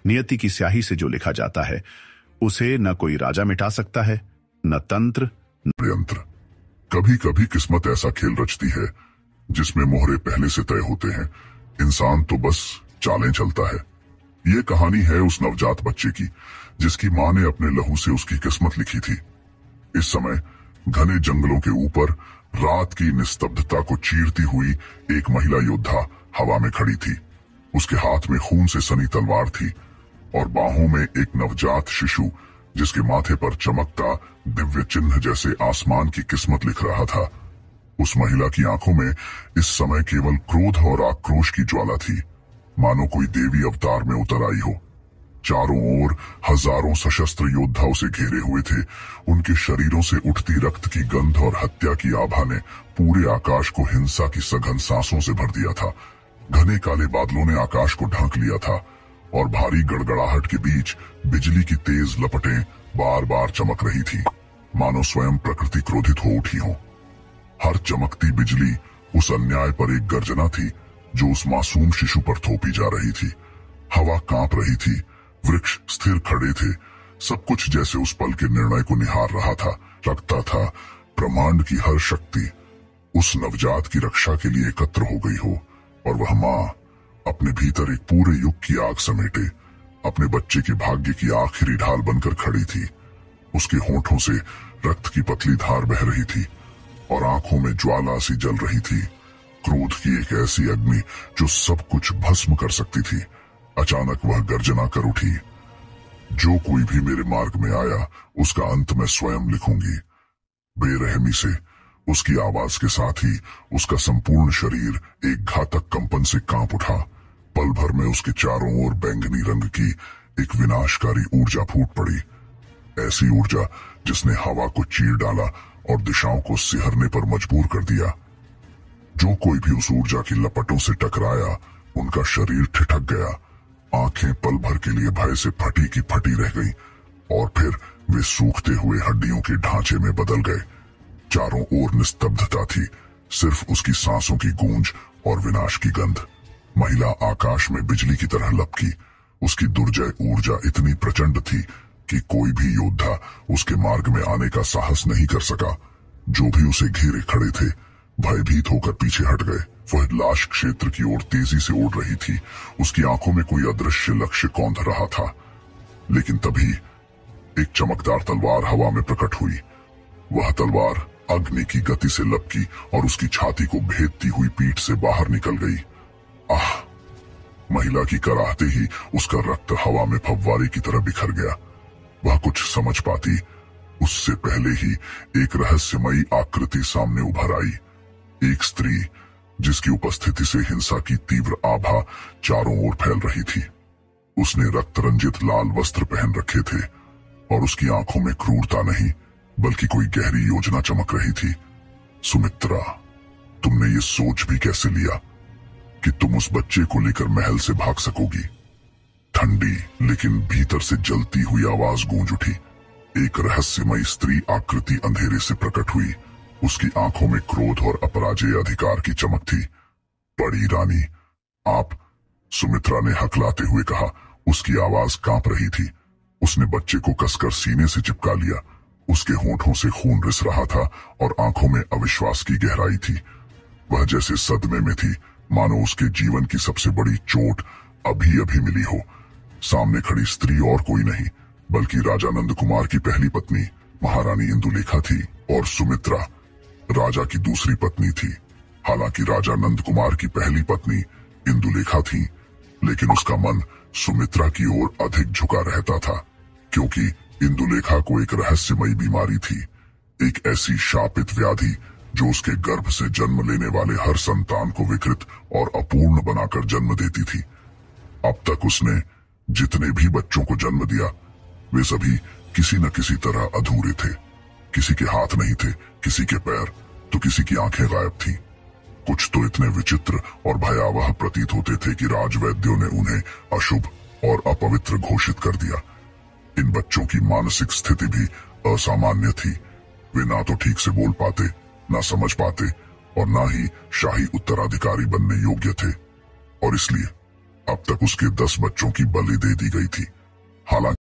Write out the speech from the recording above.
नियति की स्याही से जो लिखा जाता है उसे न कोई राजा मिटा सकता है, न तंत्र न यंत्र। कभी कभी किस्मत ऐसा खेल रचती है जिसमें मोहरे पहले से तय होते हैं, इंसान तो बस चालें चलता है। ये कहानी है उस नवजात बच्चे की जिसकी मां ने अपने लहू से उसकी किस्मत लिखी थी। इस समय घने जंगलों के ऊपर रात की निस्तब्धता को चीरती हुई एक महिला योद्धा हवा में खड़ी थी। उसके हाथ में खून से सनी तलवार थी और बाहों में एक नवजात शिशु जिसके माथे पर चमकता दिव्य चिन्ह जैसे आसमान की किस्मत लिख रहा था। उस महिला की आंखों में इस समय केवल क्रोध और आक्रोश की ज्वाला थी, मानो कोई देवी अवतार में उतर आई हो। चारों ओर हजारों सशस्त्र योद्धा उसे घेरे हुए थे। उनके शरीरों से उठती रक्त की गंध और हत्या की आभा ने पूरे आकाश को हिंसा की सघन सांसों से भर दिया था। घने काले बादलों ने आकाश को ढांक लिया था और भारी गड़गड़ाहट के बीच बिजली की तेज लपटें बार बार चमक रही थी, मानो स्वयं प्रकृति क्रोधित हो उठी हो। हर चमकती बिजली उस अन्याय पर एक गर्जना थी जो उस मासूम शिशु पर थोपी जा रही थी। हवा कांप रही थी, वृक्ष स्थिर खड़े थे, सब कुछ जैसे उस पल के निर्णय को निहार रहा था। लगता था ब्रह्मांड की हर शक्ति उस नवजात की रक्षा के लिए एकत्र हो गई हो और वह मां अपने भीतर एक पूरे युग की आग समेटे अपने बच्चे के भाग्य की आखिरी ढाल बनकर खड़ी थी। उसके होंठों से रक्त की पतली धार बह रही थी और आंखों में ज्वाला सी जल रही थी, क्रोध की एक ऐसी अग्नि जो सब कुछ भस्म कर सकती थी। अचानक वह गर्जना कर उठी, जो कोई भी मेरे मार्ग में आया उसका अंत मैं स्वयं लिखूंगी। बेरहमी से उसकी आवाज के साथ ही उसका संपूर्ण शरीर एक घातक कंपन से कांप उठा। पल भर में उसके चारों ओर बैंगनी रंग की एक विनाशकारी ऊर्जा फूट पड़ी, ऐसी ऊर्जा जिसने हवा को चीर डाला और दिशाओं को सिहरने पर मजबूर कर दिया। जो कोई भी उस ऊर्जा की लपटों से टकराया उनका शरीर ठिठक गया, आंखें पल भर के लिए भय से फटी की फटी रह गईं और फिर वे सूखते हुए हड्डियों के ढांचे में बदल गए। चारों ओर निस्तब्धता थी, सिर्फ उसकी सांसों की गूंज और विनाश की गंध। महिला आकाश में बिजली की तरह लपकी, उसकी दुर्जय ऊर्जा इतनी प्रचंड थी कि कोई भी योद्धा उसके मार्ग में आने का साहस नहीं कर सका। जो भी उसे घेरे खड़े थे भयभीत होकर पीछे हट गए। वह लाश क्षेत्र की ओर तेजी से उड़ रही थी, उसकी आंखों में कोई अदृश्य लक्ष्य कौंध रहा था। लेकिन तभी एक चमकदार तलवार हवा में प्रकट हुई। वह तलवार अग्नि की गति से लपकी और उसकी छाती को भेदती हुई पीठ से बाहर निकल गई। आह! महिला की कराहते ही उसका रक्त हवा में फव्वारे की तरह बिखर गया। वह कुछ समझ पाती उससे पहले ही एक रहस्यमयी आकृति सामने उभर आई, एक स्त्री जिसकी उपस्थिति से हिंसा की तीव्र आभा चारों ओर फैल रही थी। उसने रक्त रंजित लाल वस्त्र पहन रखे थे और उसकी आंखों में क्रूरता नहीं बल्कि कोई गहरी योजना चमक रही थी। सुमित्रा, तुमने ये सोच भी कैसे लिया कि तुम उस बच्चे को लेकर महल से भाग सकोगी? ठंडी लेकिन भीतर से जलती हुई आवाज गूंज उठी। एक रहस्यमयी स्त्री आकृति अंधेरे से प्रकट हुई, उसकी आंखों में क्रोध और अपराजेय अधिकार की चमक थी। बड़ी रानी, आप? सुमित्रा ने हकलाते हुए कहा। उसकी आवाज कांप रही थी। उसने बच्चे को कसकर सीने से चिपका लिया। उसके होंठों से खून रिस रहा था और आंखों में अविश्वास की गहराई थी। वह जैसे सदमे में थी, मानो उसके जीवन की सबसे बड़ी चोट अभी अभी मिली हो। सामने खड़ी स्त्री और कोई नहीं बल्कि राजा नंद कुमार की पहली पत्नी महारानी इंदुलेखा थी और सुमित्रा राजा की दूसरी पत्नी थी। हालांकि राजा नंद कुमार की पहली पत्नी इंदुलेखा थी, लेकिन उसका मन सुमित्रा की ओर अधिक झुका रहता था, क्योंकि इंदुलेखा को एक रहस्यमयी बीमारी थी, एक ऐसी शापित व्याधि जो उसके गर्भ से जन्म लेने वाले हर संतान को विकृत और अपूर्ण बनाकर जन्म देती थी। अब तक उसने जितने भी बच्चों को जन्म दिया वे सभी किसी न किसी तरह अधूरे थे। किसी के हाथ नहीं थे, किसी के पैर, तो किसी की आंखें गायब थी। कुछ तो इतने विचित्र और भयावह प्रतीत होते थे कि राजवैद्यों ने उन्हें अशुभ और अपवित्र घोषित कर दिया। इन बच्चों की मानसिक स्थिति भी असामान्य थी। वे ना तो ठीक से बोल पाते, ना समझ पाते और ना ही शाही उत्तराधिकारी बनने योग्य थे। और इसलिए अब तक उसके 10 बच्चों की बलि दे दी गई थी। हालांकि